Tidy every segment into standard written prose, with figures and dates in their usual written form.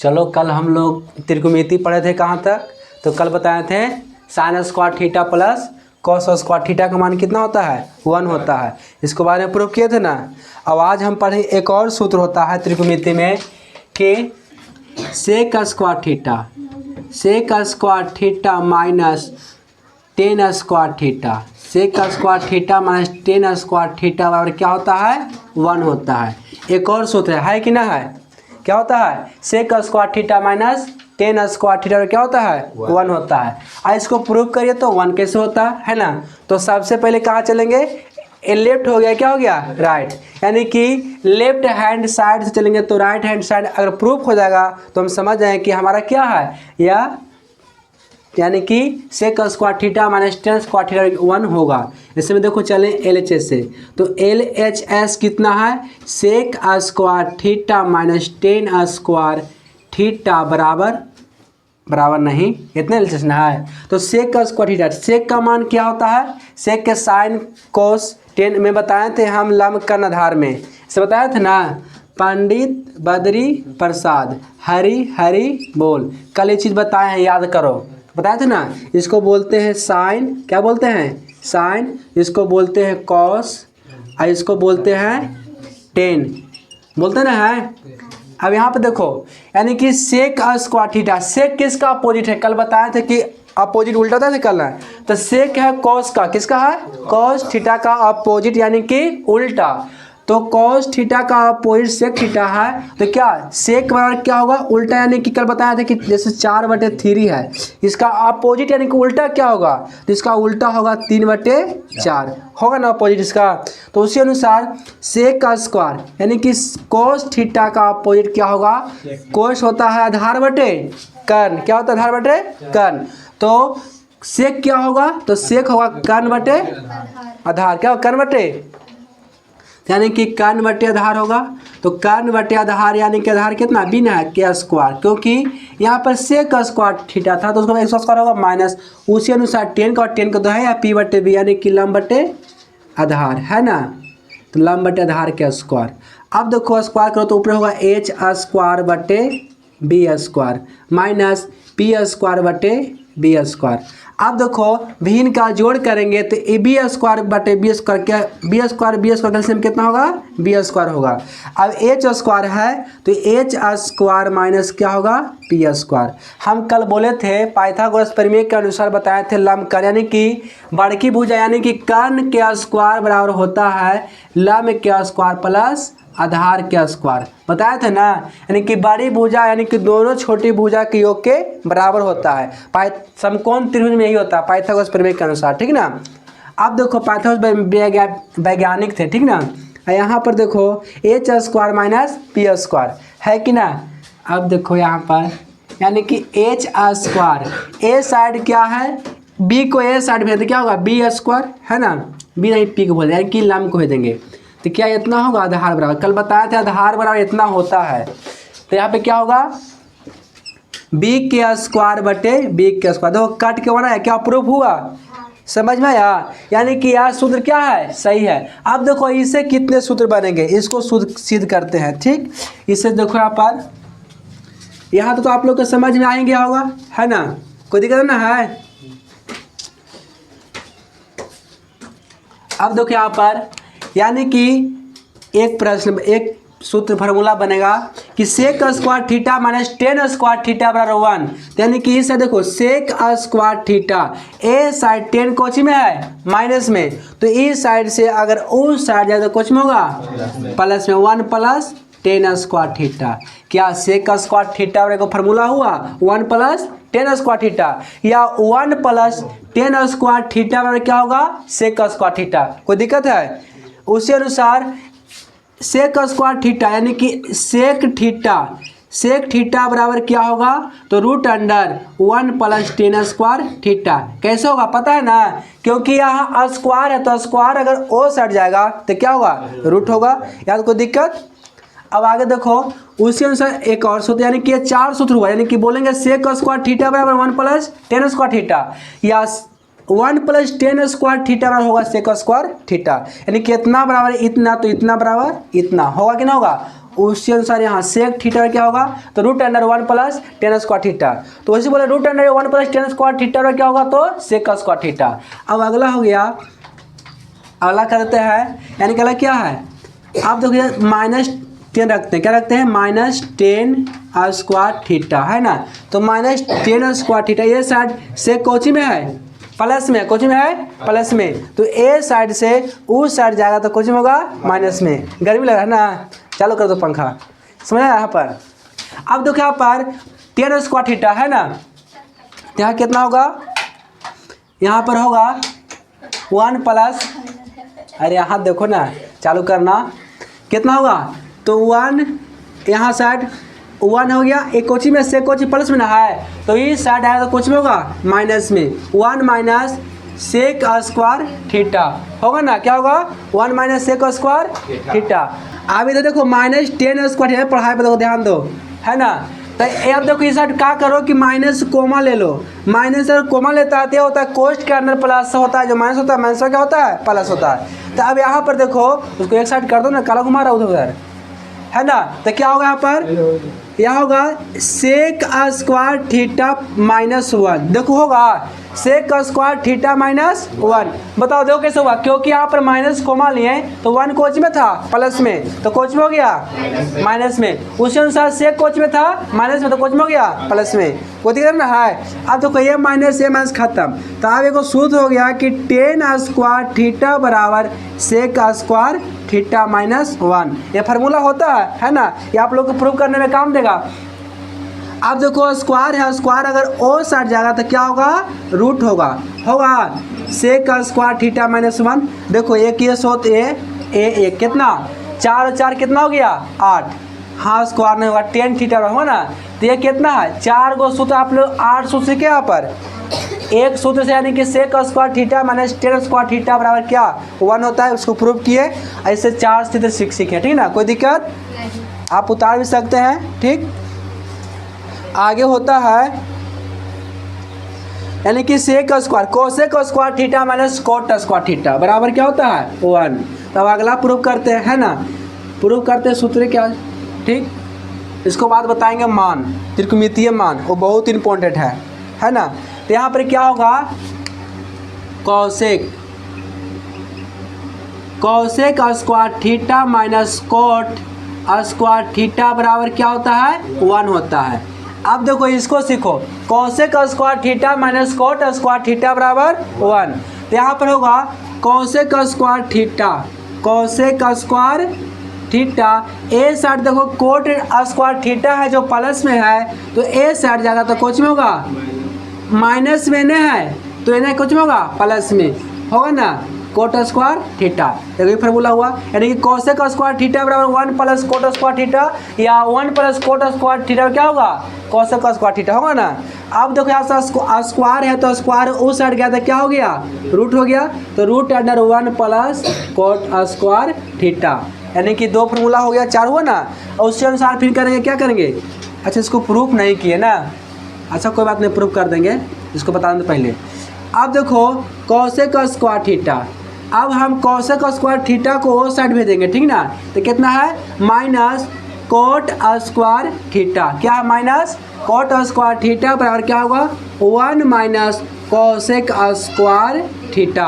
चलो कल हम लोग त्रिकोणमिति पढ़े थे कहाँ तक, तो कल बताए थे sine square theta plus cos square theta का मान कितना होता है 1 होता है। इसको बारे में प्रूव किए थे ना। अब आज हम पढ़े एक और सूत्र होता है त्रिकोणमिति में कि sec square theta minus tan square theta, sec square theta minus tan square theta बराबर क्या होता है 1 होता है। एक और सूत्र है कि ना है, क्या होता है sec square theta minus tan square theta क्या होता है 1 होता है। और इसको प्रूव करिए तो 1 कैसे होता है ना। तो सबसे पहले कहाँ चलेंगे, ये लेफ्ट हो गया, क्या हो गया राइट, यानी कि लेफ्ट हैंड साइड से चलेंगे तो राइट हैंड साइड अगर प्रूफ हो जाएगा तो हम समझ जाएंगे कि हमारा क्या है, या यानी कि sec square theta minus tan square theta 1 होगा। इसमें देखो चलें LHS से, तो LHS कितना है sec square theta minus tan square theta बराबर नहीं, इतने LHS ना है। तो सेक का स्क्वायर थीटा, सेक का मान क्या होता है, सेक के साइन कोस टेन में बताए थे हम लंब कर्ण आधार में, इसे बताया था ना। पंडित बद्री प्रसाद हरी बोल, कल ये चीज़ बताए हैं, याद करो, बताए थे ना। इसको बोलते हैं साइन, क्या बोलते हैं साइन, इसको बोलते हैं कॉस और इसको बोलते हैं टेन, बोलते ना है। अब यहाँ पे देखो यानी कि सेक स्क्वायर थीटा, सेक किसका अपोजिट है, कल बताए थे कि अपोजिट उल्टा था कल है, तो सेक है कॉस का, किसका है कॉस थीटा का अपोजिट यानी कि उल्टा। तो कॉस थीटा का अपोजिट सेक थीटा है, तो क्या सेक बराबर क्या होगा उल्टा, यानी कि कल बताया था कि जैसे 4/3 है, इसका अपोजिट यानी कि उल्टा क्या होगा, तो इसका उल्टा होगा 3/4 होगा ना अपोजिट इसका। तो उसी अनुसार सेक का स्क्वायर यानी कि कॉस थीटा का अपोजिट क्या होगा, कॉस होता है आधार बटे कर्ण, क्या होता है आधार बटे कर्ण। तो सेक क्या होगा, तो सेक होगा कर्ण बटे आधार, क्या होगा कर्ण बटे, यानी कि कर्ण बटे आधार होगा। तो कर्ण बटे आधार यानी कि आधार कितना बिना है के स्क्वायर, क्योंकि यहाँ पर सेक स्क्वायर थीटा था तो उसका एक स्क्वायर होगा माइनस, उसी अनुसार टेन का और टेन का दो है या P/B यानी कि लंब बटे आधार है ना। तो लंब बटे आधार के स्क्वायर। अब देखो स्क्वायर करो तो ऊपर होगा H स्क्वायर बटे B square minus P square बटे B स्क्वायर। अब देखो भिन्न का जोड़ करेंगे तो AB स्क्वायर बटे B स्क्वायर, क्या B स्क्वायर कैल्सियम कितना होगा B स्क्वायर होगा। अब H स्क्वायर है तो H स्क्वायर माइनस क्या होगा P स्क्वायर। हम कल बोले थे पाइथागोरस प्रमेय के अनुसार बताए थे लंब कर्ण यानी कि बड़की भुजा यानी कि कर्ण के स्क्वायर बराबर होता है लंब के स्क्वायर प्लस आधार के स्क्वायर, बताया था ना। यानी कि बड़ी भुजा यानी कि दोनों छोटी भुजा के योग के बराबर होता है। समकोण त्रिभुज में यही होता है पाइथागोरस प्रमेय के अनुसार, ठीक ना। अब देखो पाइथागोरस वैज्ञानिक थे, ठीक ना। यहाँ पर देखो H square minus P square है कि ना। अब देखो यहाँ पर यानी कि H स्क्वायर ए साइड क्या है, B को ए साइड भेज क्या होगा B स्क्वायर है ना, B नहीं P को बोल यानी कि लंब को भेजेंगे तो क्या इतना होगा आधार बराबर, कल बताया था आधार बराबर इतना होता है। तो यहाँ पे क्या होगा B के स्क्वायर बटे B के स्क्वायर, देखो कट के बना है, क्या प्रूफ हुआ, समझ में आया। यानी कि यह सूत्र क्या है सही है। अब देखो इससे कितने सूत्र बनेंगे, इसको सिद्ध करते हैं, ठीक। इससे देखो यहाँ पर, यहाँ तो आप लोग को समझ में आएंगे होगा है ना, कोई दिक्कत ना है। अब देखो यहाँ पर यानी कि एक प्रश्न एक सूत्र फार्मूला बनेगा कि sec square theta minus tan square theta बराबर 1, यानी कि इसे देखो sec square theta A side 10 कोची में है माइनस में, तो इस साइड से अगर उस साइड जाए तो कोच में होगा प्लस में 1 प्लस टेन स्क्वायर थीटा। क्या सेक स्क्वायर थीटा और एक फार्मूला हुआ 1 प्लस टेन स्क्वायर थीटा, या 1 प्लस टेन स्क्वायर थीटा बराबर क्या होगा सेक स्क्वायर थीटा, कोई दिक्कत है। उसी अनुसार सेक स्क्वायर थीटा यानी कि सेक थीटा बराबर क्या होगा, तो √1 प्लस टेन स्क्वायर थीटा। कैसे होगा पता है ना, क्योंकि यहाँ स्क्वायर है तो स्क्वायर अगर ओ साइड जाएगा तो क्या होगा रूट होगा, याद कोई दिक्कत। अब आगे देखो उसी अनुसार एक और सूत्र यानी कि ये 4 सूत्र हुआ, यानी कि बोलेंगे सेक स्क्वायर थीटा बराबर 1 प्लस टेन स्क्वायर थीटा, या 1 प्लस टेन स्क्वायर थीटा बराबर होगा सेक स्क्वायर थीटा, यानी कि इतना बराबर इतना तो इतना बराबर इतना होगा कि ना होगा। उसी अनुसार यहाँ सेक थीटा क्या होगा, तो root under 1 plus tan square theta. तो वैसे बोले root under 1 plus tan square theta क्या होगा, तो सेक का स्क्वायर थीटा। अब अगला हो गया, अगला करते हैं, यानी कि अगला क्या है, आप देखिए -10 रखते हैं, क्या रखते हैं, -10 स्क्वायर थीटा, है ना। तो -10 स्क्वायर थीटा ये साइड से कोची में है, प्लस में, कोची में है प्लस में, तो ए साइड से उस साइड जाएगा तो कोची में होगा माइनस में। गर्मी लग रहा है ना, चालू कर दो पंखा, समझ आया यहाँ पर। अब देखो यहाँ पर 10 स्क्वायर थीटा है ना, तो यहाँ कितना होगा, यहाँ पर होगा 1 प्लस, अरे यहाँ देखो ना, चालू करना, कितना होगा, तो 1 यहाँ साइड 1 हो गया, एक कोची में से कोची प्लस में ना है, तो इस साइड आया तो कोची में होगा माइनस में, 1 माइनस सेक स्क्वायर थीटा होगा ना, क्या होगा 1 माइनस सेक स्क्वायर थीटा। अभी तो देखो -10 स्क्वायर थीटा, पढ़ाई पर देखो ध्यान दो, है ना। तो अब देखो इस साइड क्या करो कि माइनस कोमा ले लो, माइनस और कोमा लेता है तो होता है कोस्ट के अंदर प्लस होता है, जो माइनस होता है माइनस क्या होता है, प्लस होता है। तो अब यहाँ पर देखो उसको एक साइड कर दो ना, काला घुमा रहा उधर, है ना। तो क्या होगा यहाँ पर, यहाँ होगा सेक स्क्वायर थीटा -1, देखो होगा सेक स्क्वायर थीटा -1। बताओ देखो कैसे होगा, क्योंकि यहाँ पर माइनस कोमा लिए तो 1 कोच में था प्लस में, तो कोच में हो गया माइनस में, उसी अनुसार सेक कोच में था माइनस में, तो कोच में हो गया प्लस में, को दिख रहा है। अब तो ये माइनस खत्म, तो अब एक सूत्र हो गया कि 10 स्क्वायर थीटा बराबर सेक स्क्वायर थीटा -1, ये फार्मूला होता है ना, ये आप लोग को प्रूव करने में काम देगा। अब देखो स्क्वायर है, स्क्वायर अगर ओ साइड जाएगा तो क्या होगा, रूट होगा सेक का स्क्वायर थीटा -1। देखो एक ये सोत ए कितना 4 और 4 कितना हो गया 8, हाँ स्क्वायर नहीं होगा 10 थीटा होगा ना, तो ये कितना है 4 गो सूत्र, आप लोग 8 सूत्र सीखे यहाँ पर, एक सूत्र से, यानी कि sec square theta -10 square theta बराबर क्या 1 होता है, उसको प्रूव किए। ऐसे 4 सूत्र सीखे, ठीक ना, कोई दिक्कत, आप उतार भी सकते हैं, ठीक। आगे होता है, यानी कि sec square cosec square theta minus cot square theta बराबर क्या होता है 1। तब अगला प्रूव करते हैं, है ना, प्रूव करते हैं सूत्र क्या, ठीक। इसको बाद बताएंगे मान, त्रिकोणमितीय मान, वो बहुत इंपॉर्टेंट है ना। तो यहाँ पर क्या होगा, cosec square theta minus cot square theta बराबर क्या होता है 1 होता है। अब देखो इसको सीखो, cosec square theta minus cot square theta बराबर 1। तो यहाँ पर होगा cosec square theta, A side देखो कोट स्क्वायर थीटा है जो प्लस में है, तो ए साइड जाएगा तो कुछ में होगा माइनस में नहीं है, तो इन्हें कुछ में होगा प्लस में होगा ना, कोट स्क्वायर थीटा, देखो ये फार्मूला हुआ, यानी कि कोसेक स्क्वायर थीटा बराबर 1 प्लस कोट स्क्वायर थीटा, या 1 प्लस कोट स्क्वायर थीटा क्या होगा कोसेक स्क्वायर थीटा होगा ना। अब देखो यहाँ से स्क्वायर है तो स्क्वायर उस साइड गया तो क्या हो गया रूट हो गया, तो root under 1 plus cot square theta, यानी कि 2 फार्मूला हो गया, 4 हुआ ना। और उसके अनुसार फिर करेंगे, क्या करेंगे, अच्छा इसको प्रूफ नहीं किए ना, अच्छा कोई बात नहीं, प्रूफ कर देंगे, इसको बता दें पहले। अब देखो कोसेक स्क्वायर थीटा, अब हम कोसेक स्क्वायर थीटा को वो साइड भेजेंगे, ठीक ना, तो कितना है माइनस कोट स्क्वायर थीटा, क्या है माइनस कोट स्क्वायर थीटा बराबर क्या होगा 1 माइनस कोसेक स्क्वायर थीटा।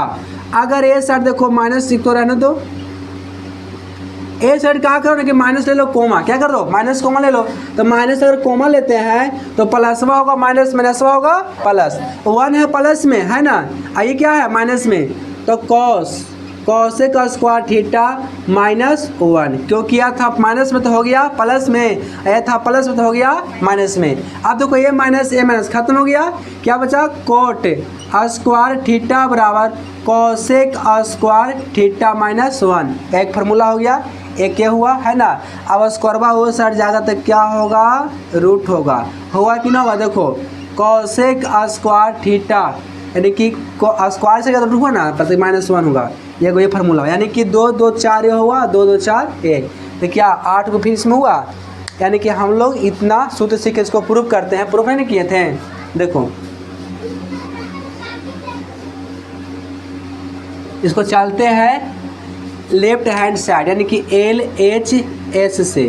अगर ए साइड देखो माइनस को रहने दो, ए साइड क्या करो ना कि माइनस ले लो कोमा, क्या कर दो माइनस कोमा ले लो, तो माइनस अगर कोमा लेते हैं तो प्लसवा होगा माइनस माइनसवा होगा प्लस, 1 है प्लस में है ना, ये क्या है माइनस में, तो कोसेक स्क्वायर थीटा -1, क्योंकि यह था माइनस में तो हो गया प्लस में, यह था प्लस में तो हो गया माइनस में। अब देखो ये माइनस ए माइनस खत्म हो गया, क्या बचा कोट स्क्वायर थीटा बराबर कोसेक स्क्वायर थीटा -1, एक फार्मूला हो गया, एक ये हुआ है ना। अब स्क्वायरवा वो साइड जाएगा तो क्या होगा रूट होगा कि ना होगा, देखो कोसेक स्क्वायर थीटा, यानी कि स्क्वायर से क्या रूट हुआ ना, तो -1 होगा, ये फार्मूला, यानी कि 2 2 4 ये हुआ, 2 2 4 1, तो क्या 8 को फिर इसमें हुआ, यानी कि हम लोग इतना सूत्र सीख के इसको प्रूफ करते हैं, प्रूफ नहीं किए थे, देखो इसको चलते हैं लेफ्ट हैंड साइड, यानी कि LHS से,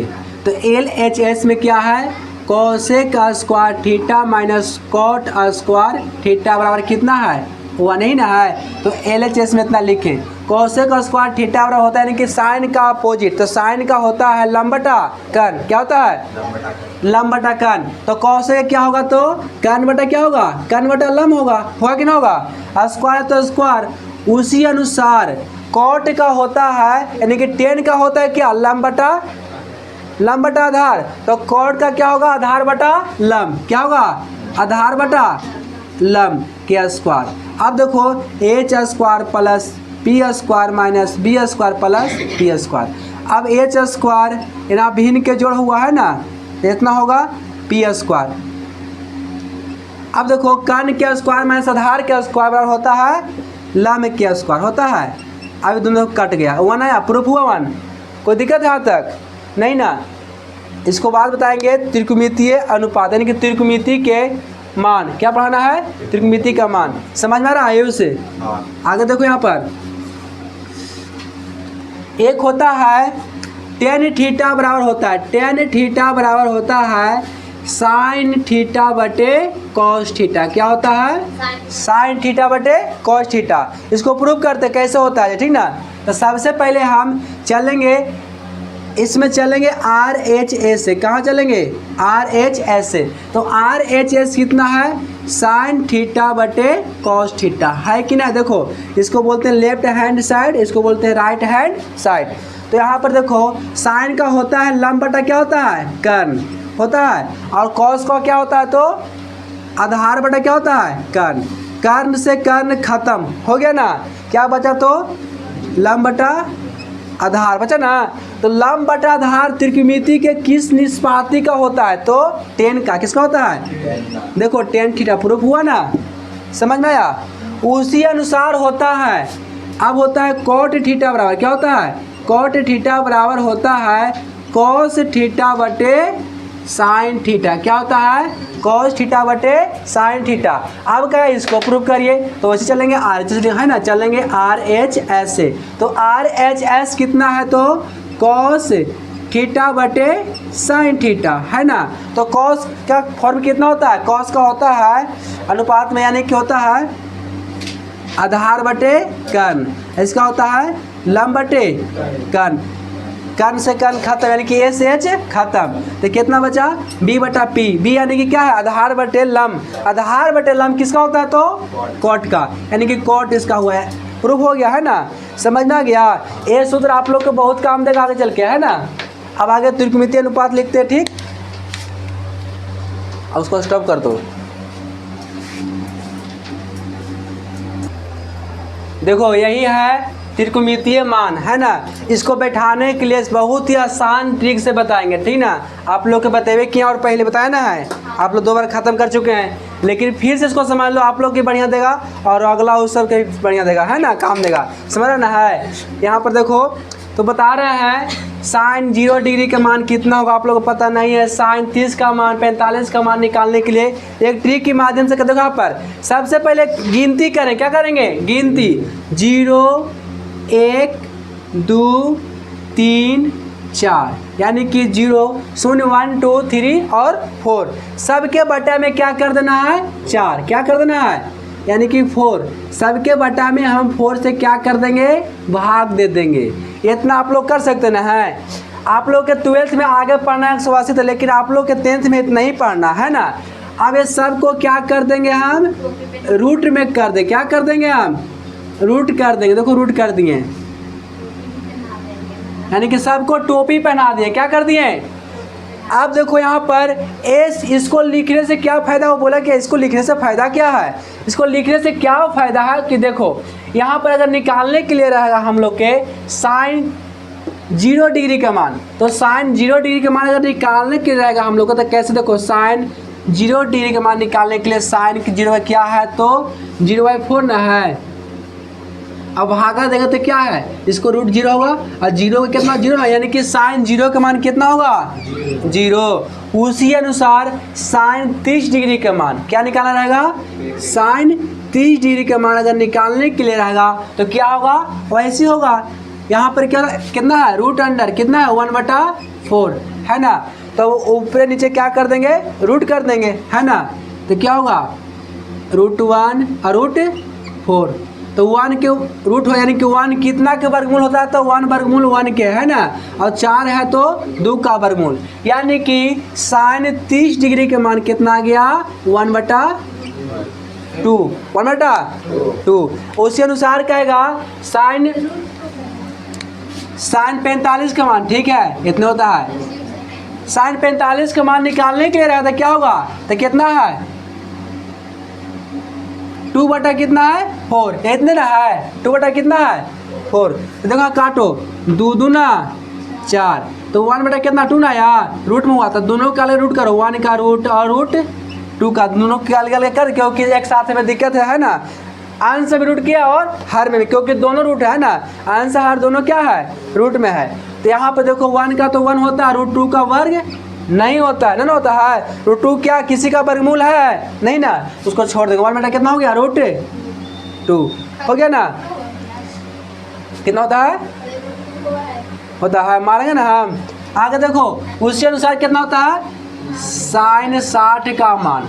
तो LHS में क्या है, cosec square theta minus cot square theta बराबर कितना है, 1 ही ना है। तो LHS में इतना लिखें, कोसेक स्क्वायर थीटा बराबर होता है यानी कि साइन का अपोजिट, तो साइन का होता है लंब बटा कर्ण, क्या होता है लंब बटा कर्ण। तो कोसेक क्या होगा, तो कर्ण बटा क्या होगा, कर्ण बटा लंब होगा कि ना होगा, स्क्वायर तो स्क्वायर। उसी अनुसार कॉट का होता है यानी कि टेन का होता है क्या, लंब बटा आधार। तो कॉट का क्या होगा, आधार बटा लंब, क्या होगा आधार बटा लंब के स्क्वायर। अब देखो H square plus P square minus B square plus P square. अब एच स्क्वायर यहाँ भिन्न के जोड़ हुआ है ना, इतना होगा पी स्क्वायर। अब देखो कर्ण के स्क्वायर माइनस आधार के स्क्वायर बराबर होता है लंब के स्क्वायर होता है। अब दोनों कट गया, 1 आया, प्रूफ हुआ 1, कोई दिक्कत है यहाँ तक नहीं ना। इसको बाद बताएंगे त्रिकोणमितीय अनुपात यानी कि त्रिकोणमिति के मान, क्या पढ़ाना है, त्रिकोणमिति का मान, समझ में आ रहा है उसे। आगे देखो यहाँ पर एक होता है टेन थीटा बराबर होता है, टेन थीटा बराबर होता है साइन थीटा बटे कॉस थीटा, क्या होता है साइन थीटा बटे कॉस थीटा। इसको प्रूव करते कैसे होता है, ठीक ना। तो सबसे पहले हम चलेंगे इसमें चलेंगे RHS से, कहाँ चलेंगे RHS से। तो RHS कितना है, साइन थीटा बटे कॉस थीटा है कि ना। देखो इसको बोलते हैं लेफ्ट हैंड साइड, इसको बोलते हैं राइट हैंड साइड। तो यहाँ पर देखो साइन का होता है लंब बटा क्या होता है, कर्ण होता है, और कॉस का क्या होता है, तो आधार बटा क्या होता है, कर्ण। कर्ण से कर्ण खत्म हो गया ना, क्या बचा, तो लंब बटा आधार बचा ना। तो लंब बटा आधार त्रिकोणमिति के किस निष्पाती का होता है, तो टेन का, किसका होता है, देखो टेन थीटा, प्रूफ हुआ ना, समझ में आया। उसी अनुसार होता है, अब होता है कॉट थीटा बराबर क्या होता है, कॉट थीटा बराबर होता है कॉस थीटा बटे साइन थीटा, क्या होता है कॉस थीटा बटे साइन थीटा। अब क्या है, इसको प्रूव करिए। तो वैसे चलेंगे RHS है ना, चलेंगे RHS से। तो RHS कितना है, तो कॉस थीटा बटे साइन थीटा है ना। तो कॉस का फॉर्म कितना होता है, कॉस का होता है अनुपात में यानी कि होता है आधार बटे कर्ण, इसका होता है लंब बटे कर्ण। कर्ण से कर्ण खत्म यानी कि SH खत्म, तो कितना बचा B बटा P, B यानी कि क्या है आधार बटे लंब, आधार बटे लंब किसका होता है, तो कॉट का, यानी कि कॉट इसका हुआ है। प्रूफ हो गया है ना, समझ में आ गया। ये सूत्र आप लोग को बहुत काम देगा आगे चल के, है ना। अब आगे त्रिकोणमितीय अनुपात लिखते हैं, ठीक। अब उसको स्टॉप कर दो। देखो यही है त्रिकोणमितीय मान, है ना। इसको बैठाने के लिए बहुत ही आसान ट्रिक से बताएंगे, ठीक ना। आप लोग के बतेवे किया और पहले बताया ना है, आप लोग 2 बार ख़त्म कर चुके हैं, लेकिन फिर से इसको समझ लो, आप लोग की बढ़िया देगा और अगला उस सब के बढ़िया देगा, है ना, काम देगा, समझ रहे ना है। यहाँ पर देखो तो बता रहे हैं साइन 0 डिग्री का मान कितना होगा, आप लोग को पता नहीं है। साइन 30 का मान, 45 का मान निकालने के लिए एक ट्रिक के माध्यम से देखो, यहाँ पर सबसे पहले गिनती करें, क्या करेंगे गिनती, 0 1 2 3 4 यानी कि 0 0 1 2 3 और 4 सबके बटा में क्या कर देना है, 4, क्या कर देना है यानी कि 4 सबके बटा में हम 4 से क्या कर देंगे, भाग दे देंगे। इतना आप लोग कर सकते ना है। आप लोग के 12th में आगे पढ़ना है 180 था, लेकिन आप लोग के 10th में इतना ही पढ़ना है ना। अब ये सब को क्या कर देंगे हम, रूट में कर दें, क्या कर देंगे हम, रूट कर देंगे। देखो रूट कर दिए, यानी कि सबको टोपी पहना दिए, क्या कर दिए। अब देखो यहाँ पर एस, इसको लिखने से क्या फ़ायदा, वो बोला कि इसको लिखने से फ़ायदा क्या है, इसको लिखने से क्या फ़ायदा है कि देखो यहाँ पर अगर निकालने के लिए रहेगा हम लोग के साइन 0 डिग्री का मान, तो साइन 0 डिग्री का मान अगर निकालने के लिए रहेगा हम लोग को, तो कैसे देखो साइन 0 डिग्री का मान निकालने के लिए साइन की 0 क्या है, तो 0/4 ना है। अब भागा देगा तो क्या है, इसको रूट 0 होगा और 0 का कितना 0 है, यानी कि साइन 0 का मान कितना होगा 0। उसी अनुसार साइन 30 डिग्री का मान क्या निकालना रहेगा, साइन 30 डिग्री का मान अगर निकालने के लिए रहेगा तो क्या होगा, वैसे होगा यहाँ पर क्या कितना है, रूट अंडर कितना है 1/4 है ना। तो ऊपर नीचे क्या कर देंगे, रूट कर देंगे है ना। तो क्या होगा √1 और √4। तो 1 के रूट हो यानी कि 1 कितना के वर्गमूल होता है, तो 1 वर्गमूल 1 के है ना, और 4 है तो 2 का वर्गमूल, यानी कि साइन 30 डिग्री के मान कितना आ गया 1/2। उसी अनुसार कहेगा साइन 45 का मान, ठीक है इतना होता है। साइन 45 का मान निकालने के लिए रहेगा तो क्या होगा, तो कितना है 2 बटा कितना है 4, इतने ना है 2 बटा कितना है 4। तो देखो काटो 2 दूना 4, तो 1 बटा कितना 2 ना यार, रूट में हुआ था, दोनों का अलग रूट करो, 1 का रूट और √2 का, दोनों के अलग कर, क्योंकि एक साथ में दिक्कत है ना। अंश में रूट किया और हर में भी, क्योंकि दोनों रूट है ना, अंश हर दोनों क्या है रूट में है। तो यहाँ पर देखो 1 का तो 1 होता है, √2 का वर्ग नहीं होता है ना, होता है √2 क्या किसी का वर्गमूल है नहीं ना, उसको छोड़ देंगे। 1 बटा कितना हो गया √2 हो गया ना, कितना होता है मारेंगे ना हम। आगे देखो उसी अनुसार कितना होता है, साइन 60 का मान,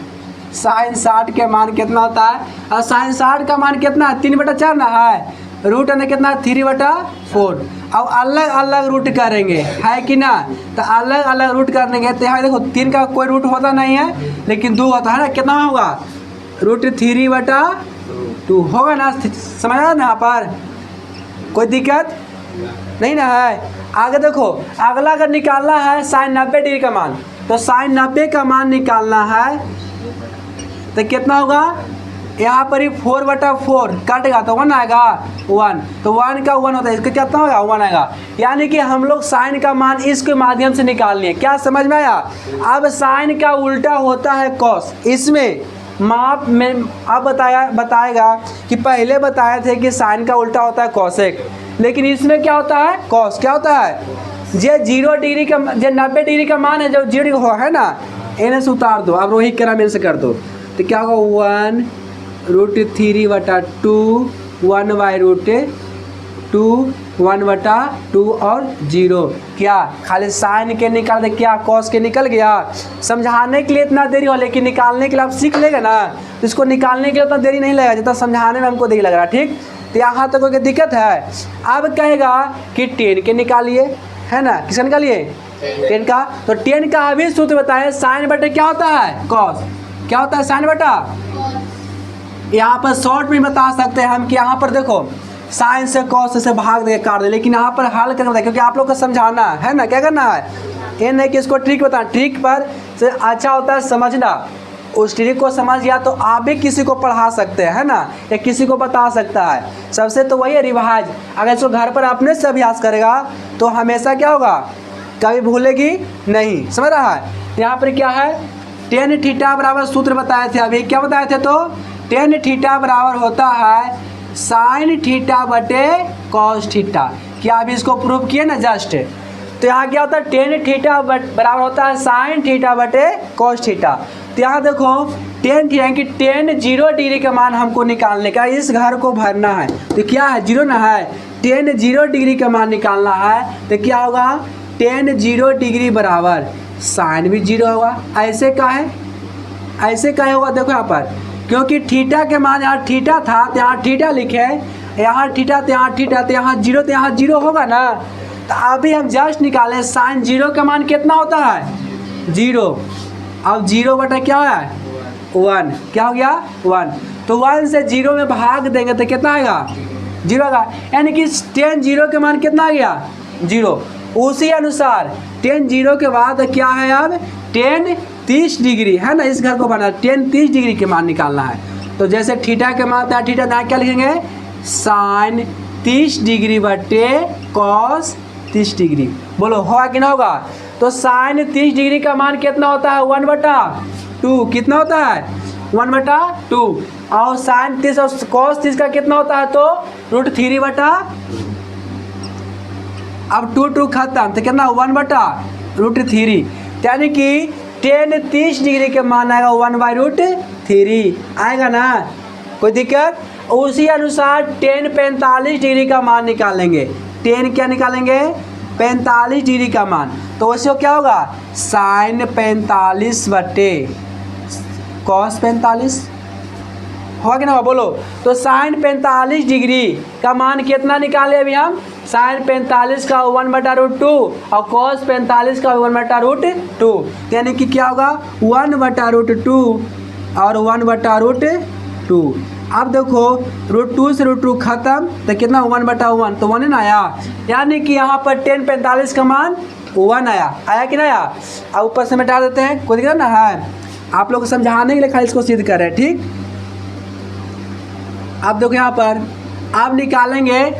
साइन 60 के मान कितना होता है, और साइन 60 का मान कितना है 3/4 ना है, रूट है कितना 3/4। अब अलग अलग रूट करेंगे है कि ना, तो अलग अलग रूट करेंगे। तो यहाँ देखो 3 का कोई रूट होता नहीं है, लेकिन 2 होता है ना, कितना होगा √3/2 होगा ना, समझ आया ना, यहाँ पर कोई दिक्कत नहीं ना है। आगे देखो अगला अगर निकालना है साइन 90 डिग्री का मान, तो साइन 90 का मान निकालना है तो कितना होगा, यहाँ पर ही 4/4 कटेगा तो 1 आएगा 1, तो 1 का 1 होता है, इसका कितना होगा 1 आएगा। यानी कि हम लोग साइन का मान इसके माध्यम से निकाल लिए, क्या समझ में आया। अब साइन का उल्टा होता है कॉस, इसमें माप में अब बताएगा कि पहले बताए थे कि साइन का उल्टा होता है कॉसेक, लेकिन इसमें क्या होता है कॉस, क्या होता है जे 0 डिग्री का, जे 90 डिग्री का मान है जो 0 हो है ना, इन्हें से उतार दो, अब रोहित करा मेरे से कर दो, तो क्या होगा 1 √3/2 1/√2 1/2 और 0, क्या खाली साइन के निकाल दे, क्या कॉस के निकल गया। समझाने के लिए इतना देरी हो, लेकिन निकालने के लिए आप सीख लेगा ना, तो इसको निकालने के लिए उतना देरी नहीं लगेगा जितना समझाने में हमको देरी लग रहा, ठीक। तो यहाँ तक कोई दिक्कत है। अब कहेगा कि 10 के निकालिए है ना, किसका निकालिए 10 का, तो 10 का अभी सूत्र बताए, साइन बटे क्या होता है कॉस, क्या होता है साइन बटा। यहाँ पर शॉर्ट में बता सकते हैं हम कि यहाँ पर देखो साइन से कॉस से भाग दे काट दे, लेकिन यहाँ पर हल करके बताए, क्योंकि आप लोग को समझाना है ना, क्या करना है, ये नहीं कि इसको ट्रिक बताना, ट्रिक पर से अच्छा होता है समझना। उस ट्रिक को समझ गया तो आप भी किसी को पढ़ा सकते हैं है ना, या किसी को बता सकता है। सबसे तो वही है रिवाज, अगर इसको घर पर अपने से अभ्यास करेगा तो हमेशा क्या होगा, कभी भूलेगी नहीं, समझ रहा है। यहाँ पर क्या है tan थीटा बराबर सूत्र बताए थे अभी, क्या बताए थे, तो tan थीटा बराबर होता है साइन थीटा बटे कॉस थीटा। क्या अभी इसको प्रूव किए ना जस्ट। तो यहाँ क्या होता है tan थीटा बराबर होता है साइन थीटा बटे कॉस थीटा। तो यहाँ देखो tan थीटा कि tan 0 डिग्री का मान हमको निकालने का, इस घर को भरना है, तो क्या है 0 ना है, tan 0 डिग्री का मान निकालना है, तो क्या होगा tan 0 डिग्री बराबर साइन भी 0 होगा। ऐसे का है, ऐसे का होगा, देखो यहाँ पर क्योंकि थीटा के मान यहाँ थीटा था तो यहाँ थीटा लिखे, यहाँ थीटा तो यहाँ थीटा, तो यहाँ 0 तो यहाँ 0 होगा ना। तो अभी हम जस्ट निकाले साइन 0 का मान कितना होता है 0, अब 0 बटा क्या है 1, क्या हो गया 1, तो 1 से 0 में भाग देंगे तो कितना आएगा 0 आएगा, यानी कि tan 0 के मान कितना आ गया 0। उसी अनुसार tan 0 के बाद क्या है, अब tan 30 डिग्री है ना, इस घर को बना tan 30 डिग्री के मान निकालना है। तो जैसे थीटा के मान था, थीटा यहाँ क्या लिखेंगे साइन 30 डिग्री बटे कॉस 30 डिग्री, बोलो होगा कि ना होगा। तो साइन 30 डिग्री का मान कितना होता है 1/2, कितना होता है 1/2, और साइन 30 और कॉस 30 का कितना होता है तो √3/, अब 2 खत्म तो कितना 1/√3, यानी कि tan 30 डिग्री के मान आएगा 1/√3 आएगा ना, कोई दिक्कत। उसी अनुसार tan 45 डिग्री का मान निकालेंगे, टेन क्या निकालेंगे 45 डिग्री का मान, तो वैसे क्या होगा साइन 45 बटे कॉस 45 होगा कि ना बोलो। तो साइन 45 डिग्री का मान कितना निकाले अभी हम, साइन 45 का 1/√2 और कॉस 45 का 1/√2, यानी कि क्या होगा 1/√2 और 1/√2। अब देखो √2 से √2 खत्म तो कितना 1/1, तो 1 है ना आया, यानी कि यहाँ पर tan 45 का मान 1 आया कि ना आया। अब ऊपर से मिटा देते हैं, कोई दिक्कत ना है, आप लोग को समझाने के लिए खाली इसको सिद्ध कर रहे हैं, ठीक। अब देखो यहाँ पर अब निकालेंगे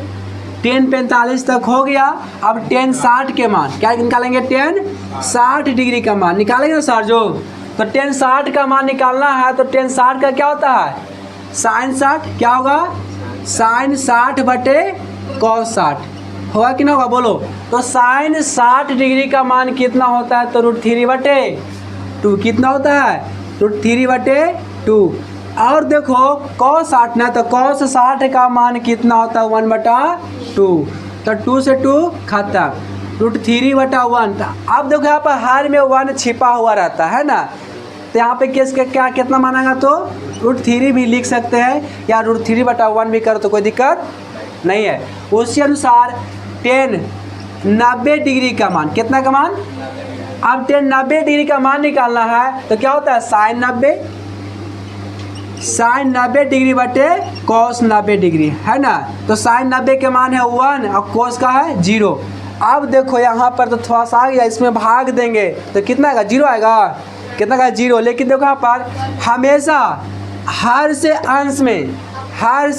tan 45 तक हो गया, अब tan 60 के मान क्या निकालेंगे, tan 60 डिग्री का मान निकालेंगे ना सर जो, तो tan 60 का मान निकालना है, तो tan 60 का क्या होता है साइन 60, क्या होगा साइन 60 बटे कॉस 60 होगा कि ना होगा बोलो। तो साइन 60 डिग्री का मान कितना होता है, तो √3/2 कितना होता है √3/2। और देखो कॉस 60 ना, तो कॉस 60 का मान कितना होता है 1/2, तो 2 से 2 खत्म √3/1। अब देखो यहाँ पर हर में 1 छिपा हुआ रहता है ना, तो यहाँ पे केस क्या कितना मानेगा, तो √3 भी लिख सकते हैं या √3/1 भी करो तो कोई दिक्कत नहीं है। उसी अनुसार tan 90 डिग्री का मान कितना का मान, अब tan 90 डिग्री का मान निकालना है, तो क्या होता है साइन 90 डिग्री बटे कॉस 90 डिग्री है ना, तो साइन 90 के मान है 1 और कॉस का है 0। अब देखो यहाँ पर तो थोड़ा सा आ गया, इसमें भाग देंगे तो कितना आएगा 0 आएगा, कितना का 0। लेकिन देखो यहाँ पर हमेशा हर से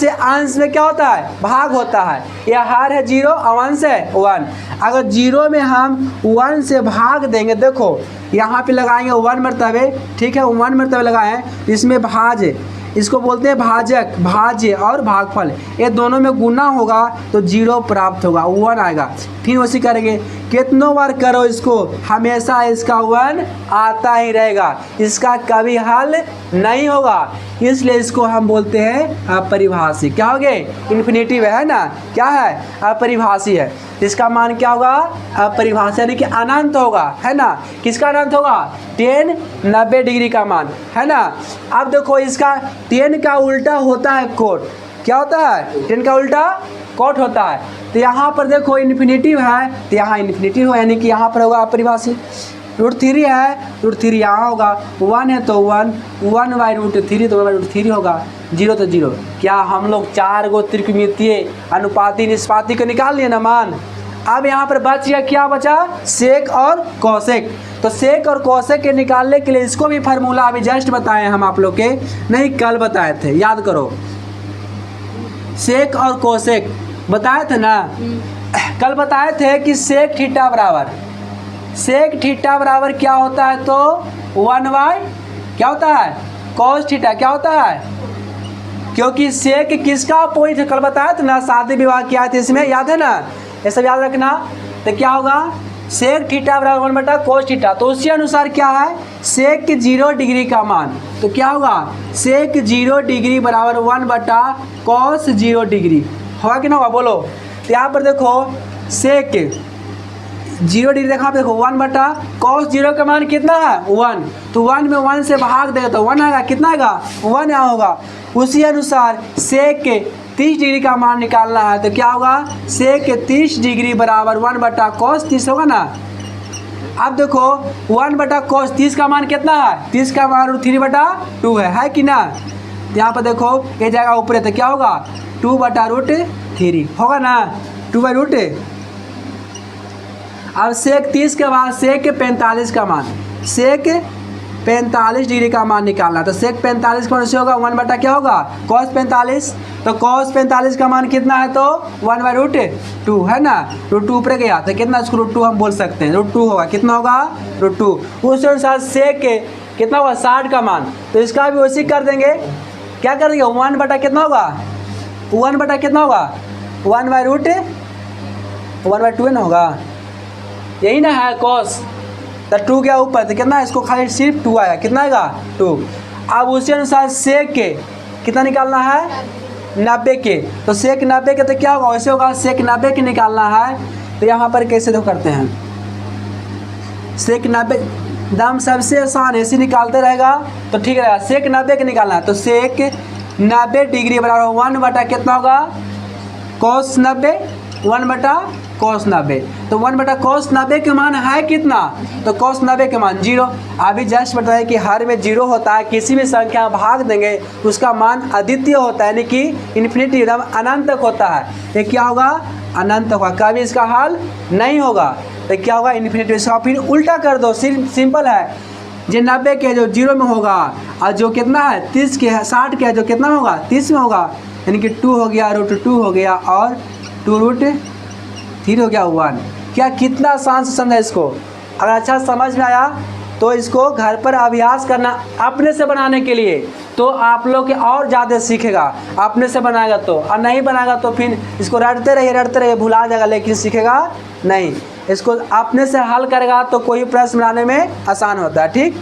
अंश में क्या होता है भाग होता है, या हर है 0 और अंश है 1। अगर 0 में हम 1 से भाग देंगे, देखो यहाँ पे लगाएंगे 1 मरतबे, ठीक है 1 मरतबे लगाएं, इसमें भाज्य इसको बोलते हैं भाजक, भाज्य और भागफल, ये दोनों में गुना होगा तो 0 प्राप्त होगा, 1 आएगा। फिर उसी करेंगे, कितनों बार करो इसको हमेशा इसका 1 आता ही रहेगा, इसका कभी हल नहीं होगा, इसलिए इसको हम बोलते हैं अपरिभाषी। क्या हो गए इन्फिनेटिव है ना, क्या है अपरिभाषी है, इसका मान क्या होगा अपरिभाषी, यानी कि अनंत होगा है ना। किसका अनंत होगा tan 90 डिग्री का मान है ना। अब देखो इसका tan का उल्टा होता है कोट, क्या होता है tan का उल्टा कोट होता है, तो यहाँ पर देखो इन्फिनेटिव है तो यहाँ इन्फिनेटिव हो, यानी कि यहाँ पर होगा अपरिभाषी। √3 है √3 यहाँ होगा, 1 है तो 1/√3 तो 1/√3 होगा, 0 तो 0। क्या हम लोग 4 गो त्रिकोणमितीय अनुपाती निष्पाती को निकाल लिए ना मान। अब यहाँ पर बच गया, क्या बचा सेक और कौसेक। तो सेक और कौसेक के निकालने के लिए इसको भी फार्मूला अभी जस्ट बताए हम आप लोग के, नहीं कल बताए थे, याद करो सेक और कौसेक बताए थे ना, कल बताए थे कि सेक थीटा बराबर क्या होता है, तो 1/, क्या होता है कॉस थीटा, क्या होता है, क्योंकि सेक किसका अपोजिट है, कल बताया था ना, शादी विवाह किया थे इसमें, याद है ना, ये सब याद रखना। तो क्या होगा सेक थीटा बराबर 1/cos थीटा, तो उसी अनुसार क्या है सेक 0 डिग्री का मान, तो क्या होगा सेक 0 डिग्री बराबर 1/cos 0 डिग्री होगा कि ना होगा बोलो। तो यहाँ पर देखो सेक 0 डिग्री देखा, देखो 1/cos 0 का मान कितना है 1, तो 1 में 1 से भाग देगा तो 1 आएगा, कितना आएगा 1 यहाँ होगा। उसी अनुसार सेक 30 डिग्री का मान निकालना है, तो क्या होगा सेक 30 डिग्री बराबर 1/cos 30 होगा ना। अब देखो 1/cos 30 का मान कितना है, 30 का मान √3/2 है कि ना। यहाँ पर देखो ये जाएगा ऊपर, तो क्या होगा 2/√3 होगा ना, 2/√। अब सेक 30 के बाद सेक 45 का मान, सेक 45 डिग्री का मान निकालना, तो सेक 45 कौन से होगा 1 क्या होगा cos 45, तो cos 45 का मान कितना है, तो 1/√2 है ना, √2 ऊपर गया तो कितना, इसको √2 हम बोल सकते हैं, √2 होगा, कितना होगा √2। उस अनुसार सेक कितना होगा 60 का मान, तो इसका भी वैसे कर देंगे, क्या कर देंगे 1 कितना होगा 1 कितना होगा 1/2 ना होगा, यही ना है cos, तो 2 गया ऊपर तो कितना, इसको खाली सिर्फ 2 आएगा, कितना आएगा 2। अब उसी अनुसार सेक के कितना निकालना है 90 के, तो सेक 90 के तो क्या होगा, वैसे होगा सेक 90 के निकालना है तो यहाँ पर कैसे तो करते हैं, सेक 90 दाम सबसे आसान है, ऐसे निकालते रहेगा तो ठीक रहेगा। सेक 90 के निकालना है तो सेक 90 डिग्री बराबर 1 बटा कितना होगा, cos 90, 1 बटा cos 90, तो 1 बटा cos 90 के मान है कितना, तो cos 90 के मान 0। अभी जस्ट बताया कि हर में 0 होता है, किसी भी संख्या में भाग देंगे उसका मान अद्वितीय होता है, यानी कि इन्फिनिटी अनंत तक होता है। ये क्या होगा, अनंत होगा, कभी इसका हल नहीं होगा, तो क्या होगा इन्फिनिटी। इसका फिर उल्टा कर दो, सिंपल है, जो 90 के जो 0 में होगा और जो कितना है 30 के 60 के जो कितना में होगा 30 में होगा, यानी कि 2 हो गया, √2 हो गया और 2√3 हो गया 1। क्या कितना आसान से समझा इसको। अगर अच्छा समझ में आया तो इसको घर पर अभ्यास करना अपने से बनाने के लिए, तो आप लोग के और ज़्यादा सीखेगा अपने से बनाएगा तो, और नहीं बनाएगा तो फिर इसको रटते रहिए भुला जाएगा, लेकिन सीखेगा नहीं। इसको अपने से हल करेगा तो कोई प्रश्न बनाने में आसान होता है। ठीक।